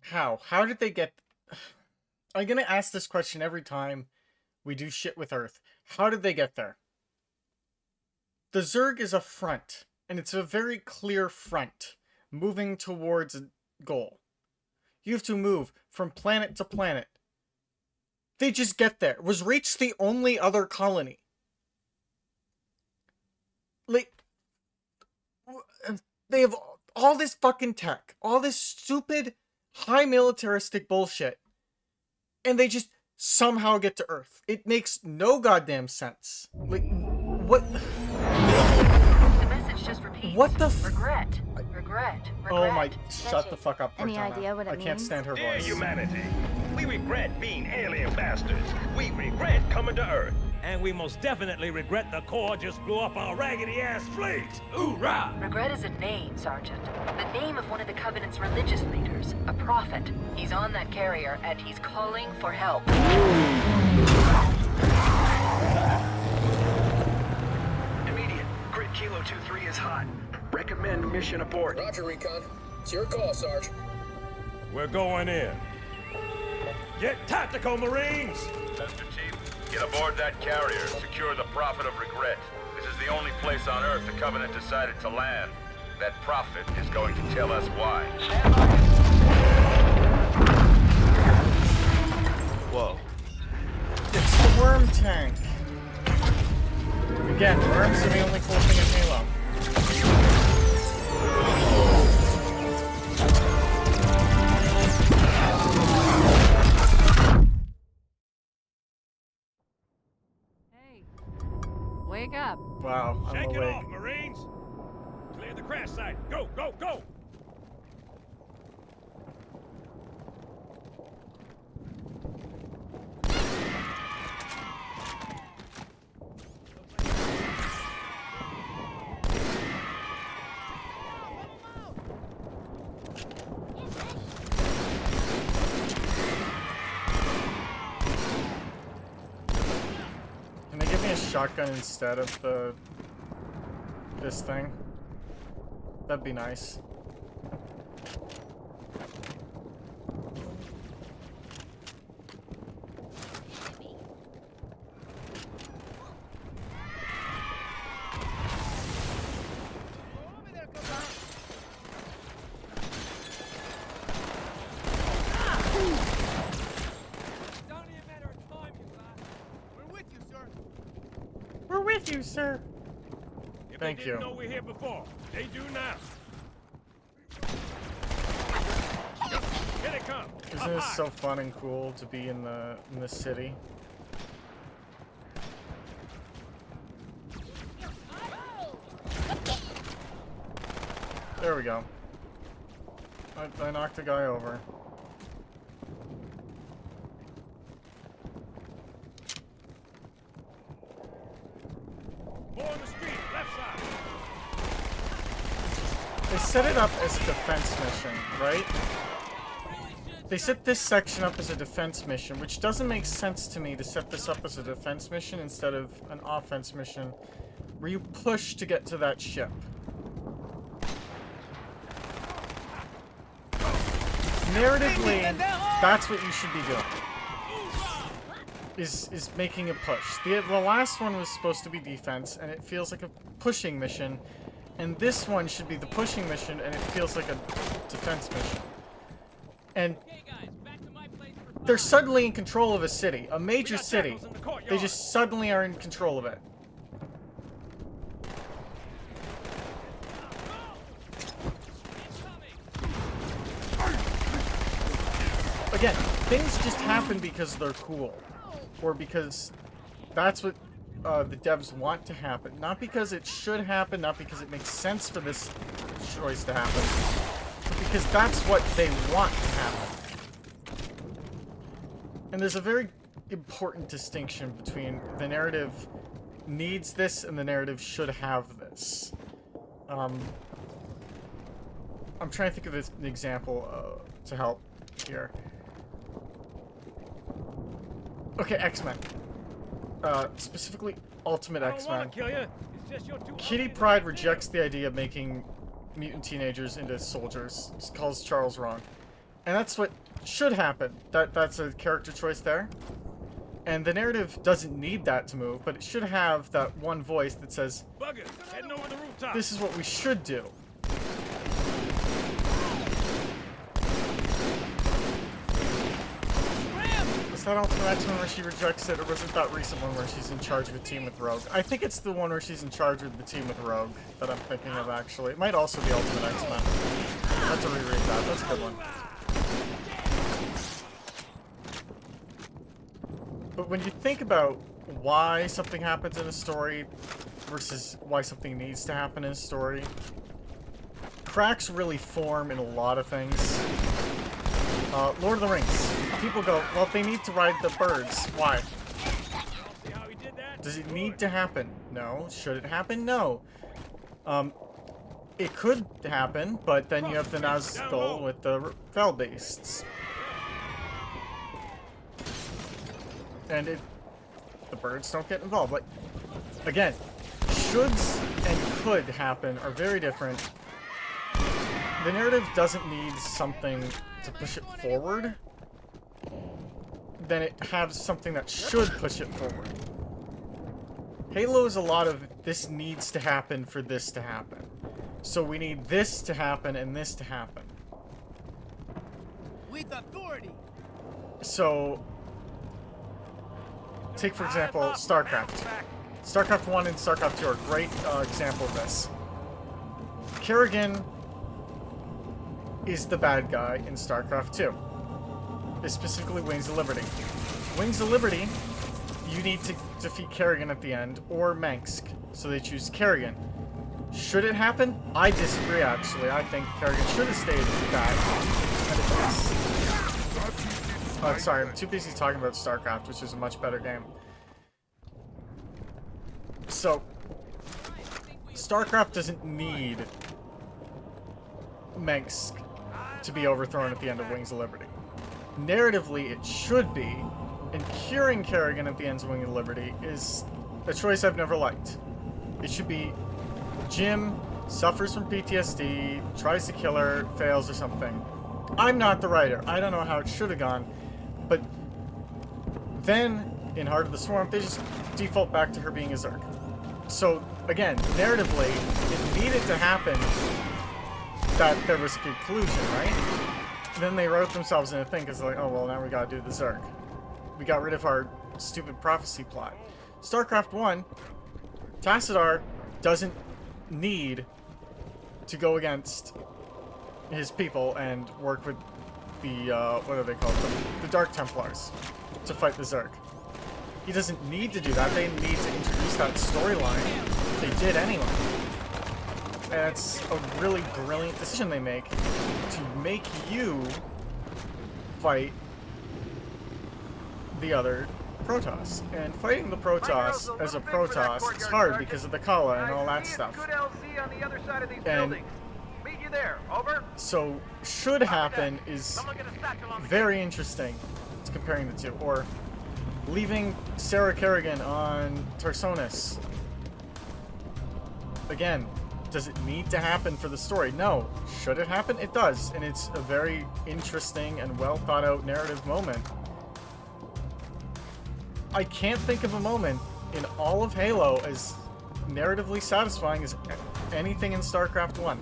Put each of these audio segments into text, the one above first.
How? How did they get... I'm gonna ask this question every time we do shit with Earth. How did they get there? The Zerg is a front, and it's a very clear front, moving towards a goal. You have to move from planet to planet. They just get there. Was Reach the only other colony? Like, they have all this fucking tech, all this stupid, high militaristic bullshit, and they just somehow get to Earth. It makes no goddamn sense. Like, what? The message just repeats. What the regret. Regret. Oh my, shut the fuck up, Cortana. Any idea what it I can't means? stand her Dear voice. humanity, we regret being alien bastards. We regret coming to Earth. And we most definitely regret the Corps just blew up our raggedy-ass fleet. Hoorah! Regret is a name, Sergeant. The name of one of the Covenant's religious leaders, a prophet. He's on that carrier, and he's calling for help. Immediate. Grid Kilo 2-3 is hot. Recommend mission abort. Roger, Recon. It's your call, Sarge. We're going in. Get tactical, Marines! Master Chief, get aboard that carrier. Secure the Prophet of Regret. This is the only place on Earth the Covenant decided to land. That Prophet is going to tell us why. Whoa. It's the worm tank. Again, worms are the only cool thing in Halo. Hey, wake up. Wow, I'm Shake it awake. off, Marines! Clear the crash site. Go, go, go! Can they give me a shotgun instead of this thing? That'd be nice. We're with you, sir. If Thank they didn't you. know we're here before, they do now. Here they come. Isn't this so fun and cool to be in the city? There we go. I knocked a guy over. Four on the street, left side. They set it up as a defense mission, right? They set this section up as a defense mission, which doesn't make sense to me to set this up as a defense mission instead of an offense mission where you push to get to that ship. Narratively, that's what you should be doing. Is making a push. The last one was supposed to be defense, and it feels like a pushing mission. And this one should be the pushing mission, and it feels like a defense mission. And they're suddenly in control of a city, a major city. They just suddenly are in control of it. Again, things just happen because they're cool. Or because that's what the devs want to happen. Not because it should happen, not because it makes sense for this choice to happen, but because that's what they want to happen. And there's a very important distinction between the narrative needs this and the narrative should have this. I'm trying to think of an example to help here. Okay, X-Men. Specifically, Ultimate X-Men. Kitty Pryde rejects the idea of making mutant teenagers into soldiers. Calls Charles wrong. And that's what should happen. That's a character choice there. And the narrative doesn't need that to move, but it should have that one voice that says, Buggers, heading over the rooftop. this is what we should do. Was that Ultimate X-Men where she rejects it, or was it that recent one where she's in charge of a team with Rogue? I think it's the one where she's in charge of the team with Rogue that I'm thinking of, actually. It might also be Ultimate X-Men. I have to reread that. That's a good one. But when you think about why something happens in a story versus why something needs to happen in a story, cracks really form in a lot of things. Lord of the Rings. People go, well, they need to ride the birds. Why? See how he did that? Does it need to happen? No. Should it happen? No. It could happen, but then you have the Nazgul with the fell beasts. And the birds don't get involved. Like, again, shoulds and could happen are very different. The narrative doesn't need something to push it forward. Then it has something that should push it forward. Halo is a lot of this needs to happen for this to happen. So we need this to happen and this to happen. With authority. So, take for example StarCraft. StarCraft 1 and StarCraft 2 are a great example of this. Kerrigan is the bad guy in StarCraft 2. Is specifically Wings of Liberty. Wings of Liberty, you need to defeat Kerrigan at the end, or Mengsk, so they choose Kerrigan. Should it happen? I disagree, actually. I think Kerrigan should have stayed bad. Oh, sorry, I'm too busy talking about StarCraft, which is a much better game. So, StarCraft doesn't need Mengsk to be overthrown at the end of Wings of Liberty. Narratively, it should be, and curing Kerrigan at the end of Wings of Liberty is a choice I've never liked. It should be Jim suffers from PTSD, tries to kill her, fails or something. I'm not the writer. I don't know how it should have gone, but then, in Heart of the Swarm, they just default back to her being a Zerg. So, again, narratively, it needed to happen that there was a conclusion, right? Then they wrote themselves in a thing, because they're like, oh, well, now we gotta do the Zerg. We got rid of our stupid prophecy plot. StarCraft 1, Tassadar doesn't need to go against his people and work with the, what are they called? The Dark Templars to fight the Zerg. He doesn't need to do that. They need to introduce that storyline. They did anyway. And it's a really brilliant decision they make to make you fight the other Protoss. And fighting the Protoss as a Protoss is hard because of the Kala and all that stuff. And so, should happen is very interesting to comparing the two. Or leaving Sarah Kerrigan on Tarsonis. Again, does it need to happen for the story? No. Should it happen? It does. And it's a very interesting and well thought out narrative moment. I can't think of a moment in all of Halo as narratively satisfying as anything in StarCraft 1.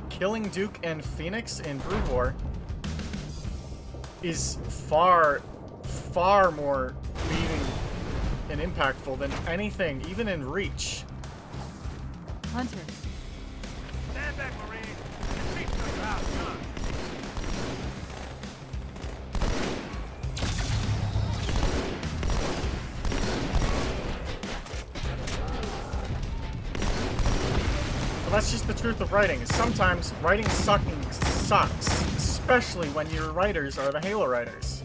Killing Duke and Phoenix in Brood War is far, far more meaning and impactful than anything, even in Reach. Hunter. Stand back, Marine. Your feet are out, son. Well, that's just the truth of writing. Sometimes writing sucks, especially when your writers are the Halo writers.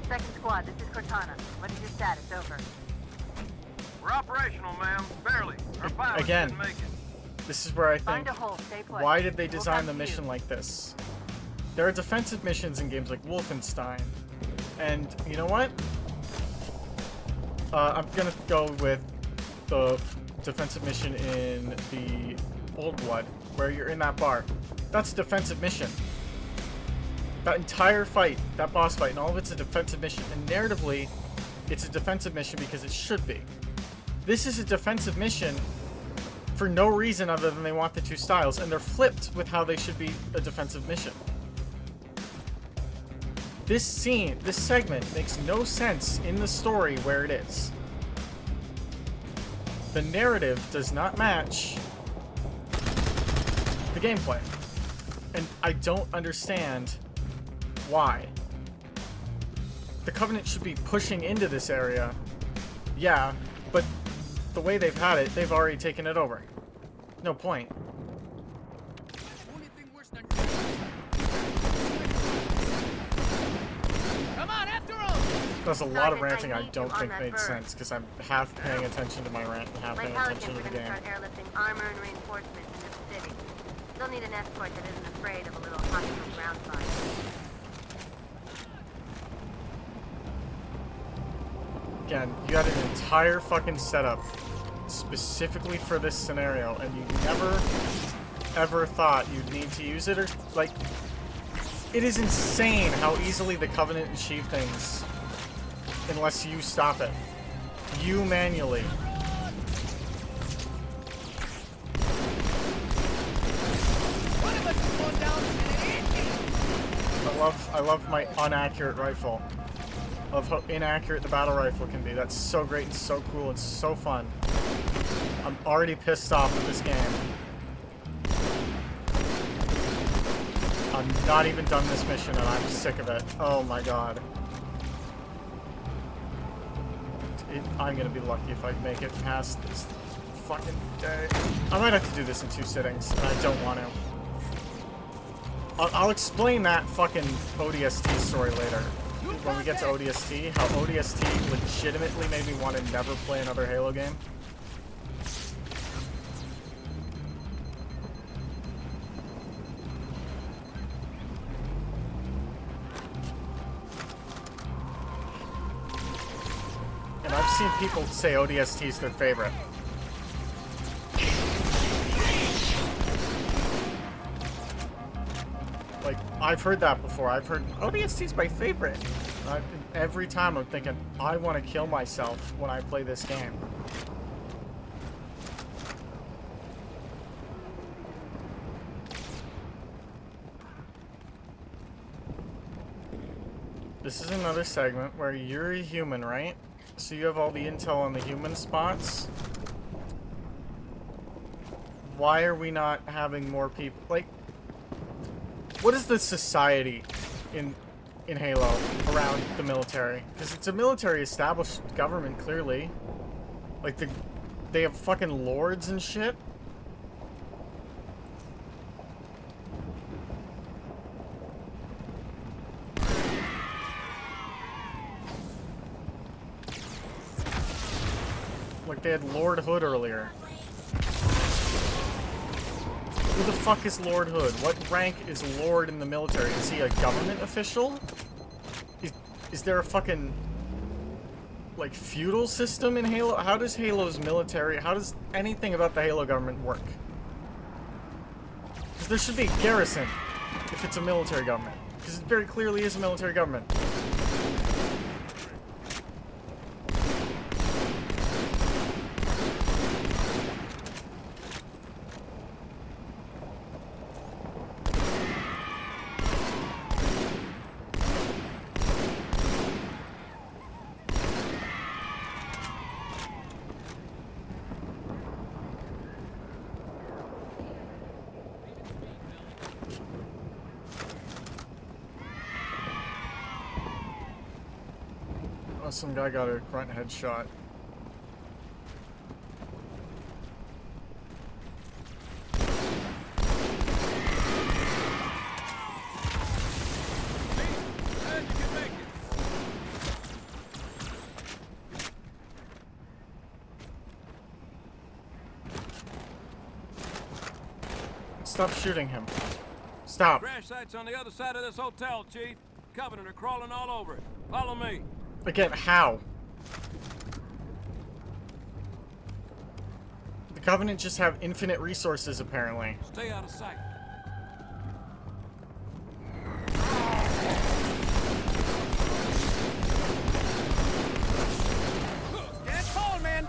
Second squad, this is Cortana. What is your status? Over. We're operational, ma'am. Barely. Our pilots Again, didn't make it. this is where I Find think, a hole, stay put. why did they We'll design come the to mission you. like this? There are defensive missions in games like Wolfenstein, and you know what? I'm gonna go with the defensive mission in the Old Blood, where you're in that bar. That's a defensive mission. That entire fight, that boss fight, and all of it's a defensive mission. And narratively, it's a defensive mission because it should be. This is a defensive mission for no reason other than they want the two styles, and they're flipped with how they should be a defensive mission. This scene, this segment, makes no sense in the story where it is. The narrative does not match the gameplay. And I don't understand why. The Covenant should be pushing into this area. Yeah, but the way they've had it, they've already taken it over. No point. There's a lot of ranting I don't think made sense because I'm half paying attention to my rant and half paying attention to the game. Start airlifting armor and reinforcements into the city. They'll need an escort that isn't afraid of a little hostile ground fire. Again, you got an entire fucking setup specifically for this scenario, and you never, ever thought you'd need to use it, or, like, it is insane how easily the Covenant achieve things unless you stop it. You manually. I love my inaccurate rifle. Of how inaccurate the battle rifle can be. That's so great and so cool and so fun. I'm already pissed off with this game. I'm not even done this mission and I'm sick of it. Oh my god. I'm gonna be lucky if I make it past this fucking day. I might have to do this in 2 sittings, and I don't want to. I'll explain that fucking ODST story later. When we get to ODST, how ODST legitimately made me want to never play another Halo game. And I've seen people say ODST is their favorite. Like, I've heard that before. I've heard ODST is my favorite. Every time I'm thinking, I want to kill myself when I play this game. This is another segment where you're a human, right? So you have all the intel on the human spots. Why are we not having more people? Like, what is the society in Halo around the military? Because it's a military established government, clearly. Like, they have fucking lords and shit. Like, they had Lord Hood earlier. Who the fuck is Lord Hood? What rank is Lord in the military? Is he a government official? Is there a fucking, like, feudal system in Halo? How does Halo's military, how does anything about the Halo government work? Because there should be a garrison if it's a military government. Because it very clearly is a military government. Oh, some guy got a grunt headshot. Stop shooting him. Stop. Crash site's on the other side of this hotel, Chief. Covenant are crawling all over it. Follow me. Again, how? Covenant just have infinite resources, apparently. Stay out of sight. Stand tall, man.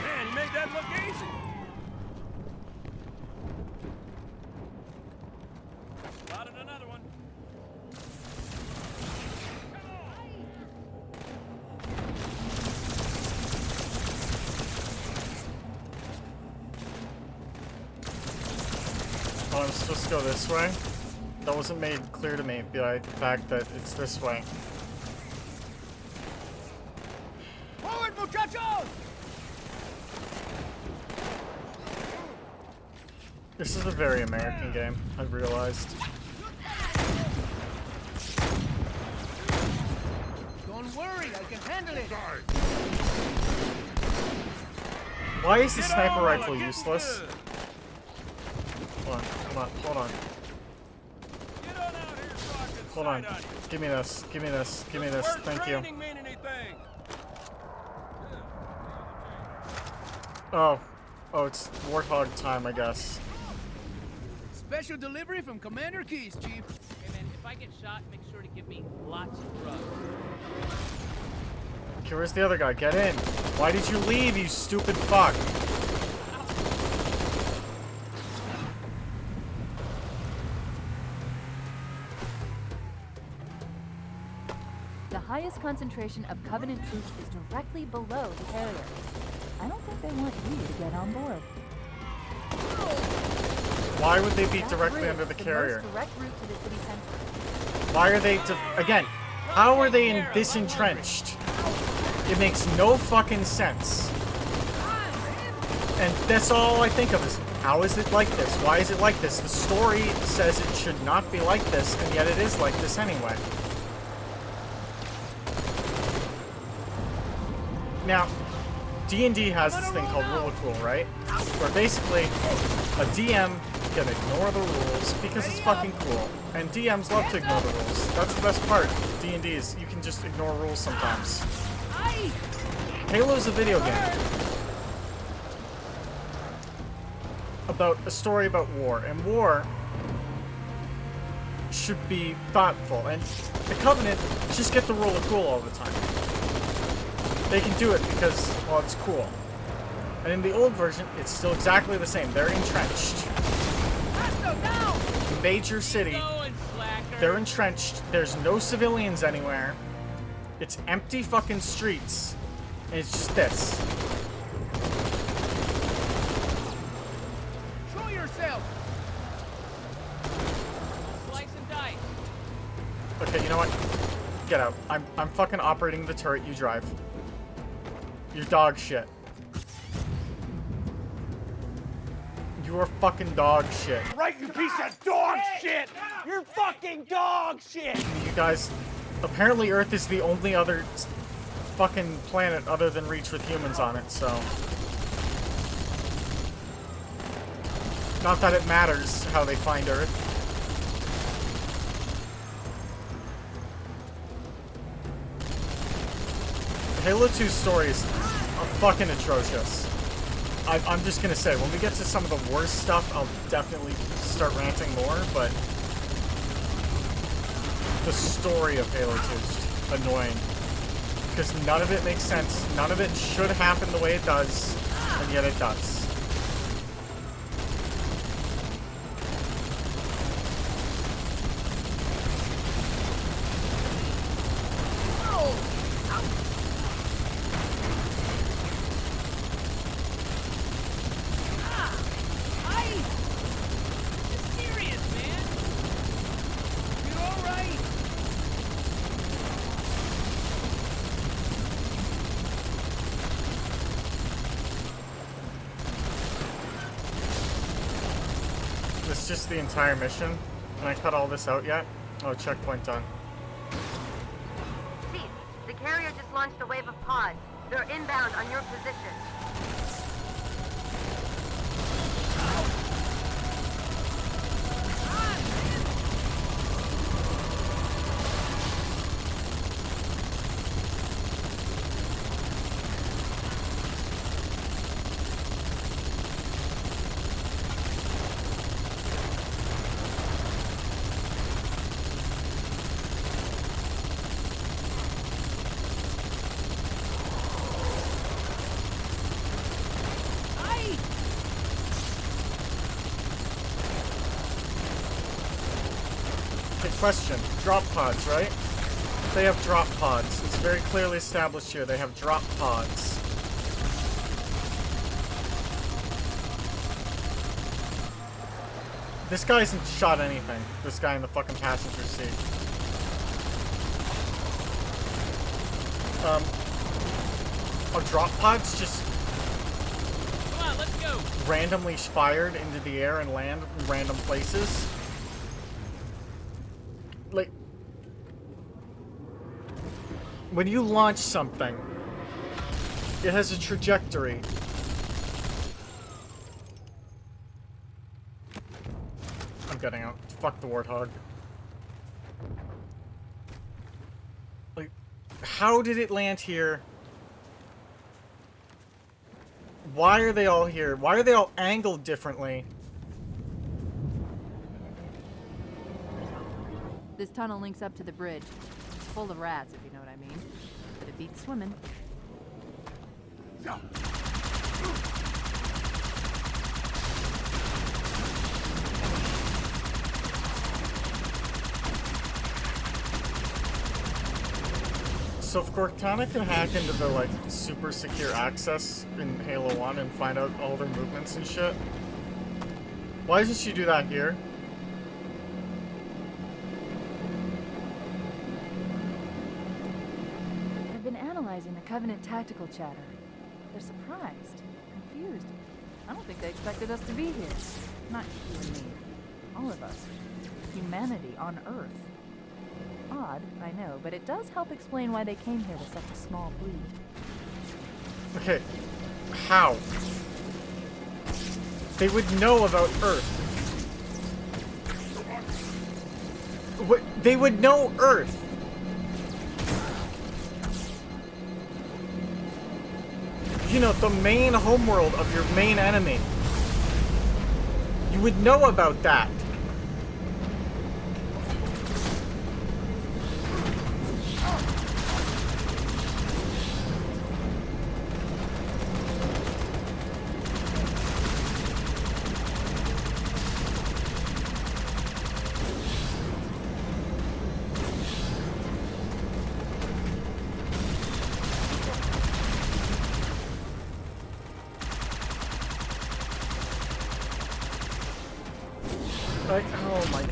Man, you made that look easy. Spotted another one. Oh, I'm supposed to go this way? That wasn't made clear to me by the fact that it's this way. Forward, muchachos! This is a very American game, I've realized. Don't worry, I can handle it. Why is the Get sniper on, rifle getting useless? good. Hold on, hold on, hold on. Get on out here so I can Hold on. sight you. Give me this, give me this, give me this, Where's thank you. training mean anything? Oh. Oh, it's Warthog time, I guess. Special delivery from Commander Keys, Chief. Hey man, if I get shot, make sure to give me lots of drugs. Okay, where's the other guy? Get in. Why did you leave, you stupid fuck? The highest concentration of Covenant troops is directly below the carrier. I don't think they want you to get on board. Why would they be That directly bridge, under the carrier? most direct route to the city center. Why are they again, how are they in this entrenched? It makes no fucking sense. And that's all I think of is, how is it like this? Why is it like this? The story says it should not be like this, and yet it is like this anyway. Now, D&D has this thing called Rule of Cool, right? Where basically, a DM can ignore the rules because it's fucking cool. And DMs love to ignore the rules. That's the best part. D&D is you can just ignore rules sometimes. Halo's a video game about a story about war, and war should be thoughtful. And the Covenant just get the Rule of Cool all the time. They can do it because, well, it's cool. And in the old version, it's still exactly the same. They're entrenched. Major city. They're entrenched. There's no civilians anywhere. It's empty fucking streets. And it's just this. Show yourself. Slice and dice. Okay, you know what? Get out. I'm fucking operating the turret, you drive. You're dog shit. You are fucking dog shit. Right, you piece of dog shit! You're fucking dog shit! You guys, apparently Earth is the only other fucking planet other than Reach with humans on it, so. Not that it matters how they find Earth. Halo 2 stories are fucking atrocious. I'm just gonna say, when we get to some of the worst stuff, I'll definitely start ranting more, but the story of Halo 2 is just annoying. Because none of it makes sense, none of it should happen the way it does, and yet it does. It's just the entire mission. Can I cut all this out yet? Oh, checkpoint done. Chief, the carrier just launched a wave of pods. They're inbound on your position. Question. Drop pods, right? They have drop pods. It's very clearly established here. They have drop pods. This guy hasn't shot anything. This guy in the fucking passenger seat. Are drop pods just Come on, let's go. randomly fired into the air and land in random places? Like, when you launch something, it has a trajectory. I'm getting out. Fuck the warthog. Like, how did it land here? Why are they all here? Why are they all angled differently? This tunnel links up to the bridge. It's full of rats, if you know what I mean. But it beats swimming. So if Cortana can hack into the, like, super secure access in Halo 1 and find out all their movements and shit, why doesn't she do that here? I've been analyzing the Covenant tactical chatter. They're surprised, confused. I don't think they expected us to be here. Not you and me. All of us. Humanity on Earth. Odd, I know, but it does help explain why they came here with such a small fleet. Okay, how? They would know about Earth. What? They would know Earth. You know, the main homeworld of your main enemy. You would know about that. Oh my...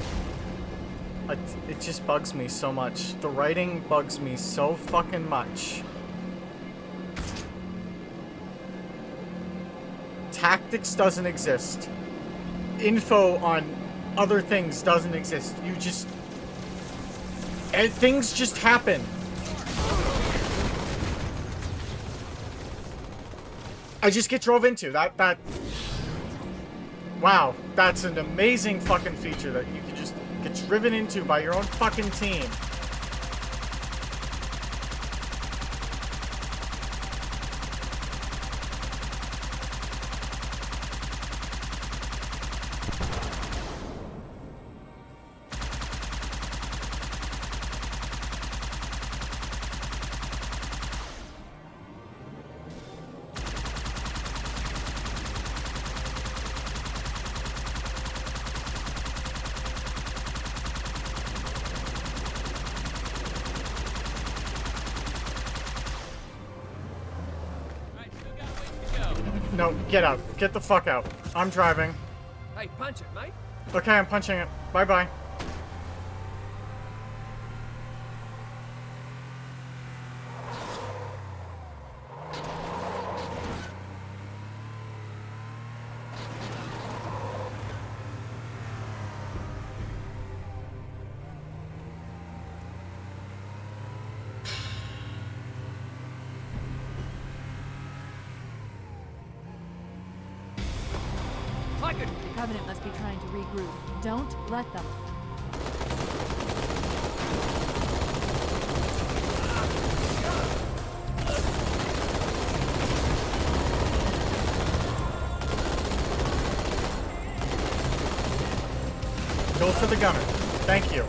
It just bugs me so much. The writing bugs me so fucking much. Tactics doesn't exist. Info on other things doesn't exist. You just... And things just happen. I just get drove into. That... Wow, that's an amazing fucking feature that you can just get driven into by your own fucking team. No, get out. Get the fuck out. I'm driving. Hey, punch it, mate. Okay, I'm punching it. Bye-bye. The Covenant must be trying to regroup. Don't let them. Go for the gunner. Thank you.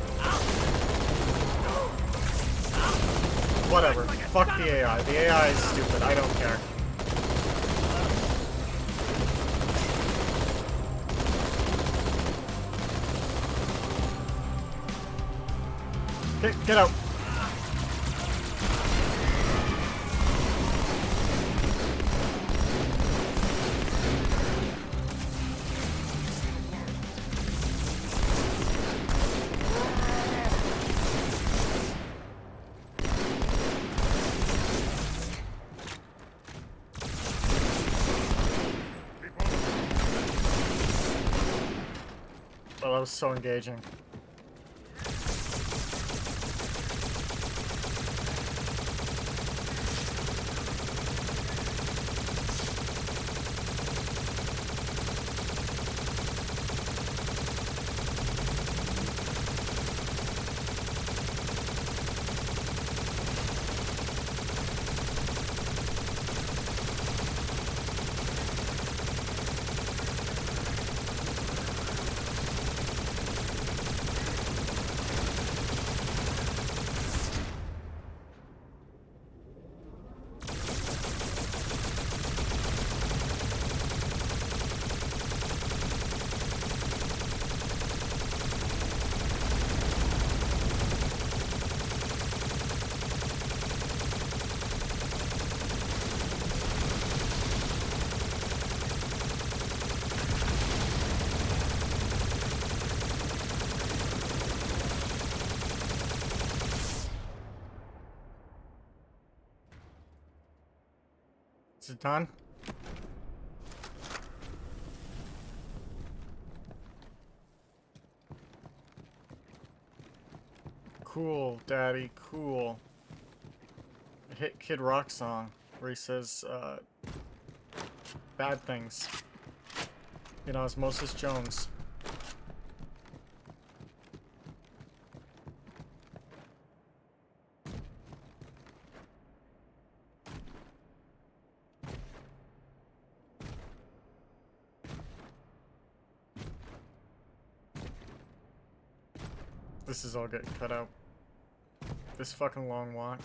Whatever. Fuck the AI. The AI is stupid. I don't care. Get out. Oh, that was so engaging. Is it done? Cool, Daddy, cool. A hit Kid Rock song where he says, bad things. You know, Osmosis Jones. This is all getting cut out. This fucking long walk.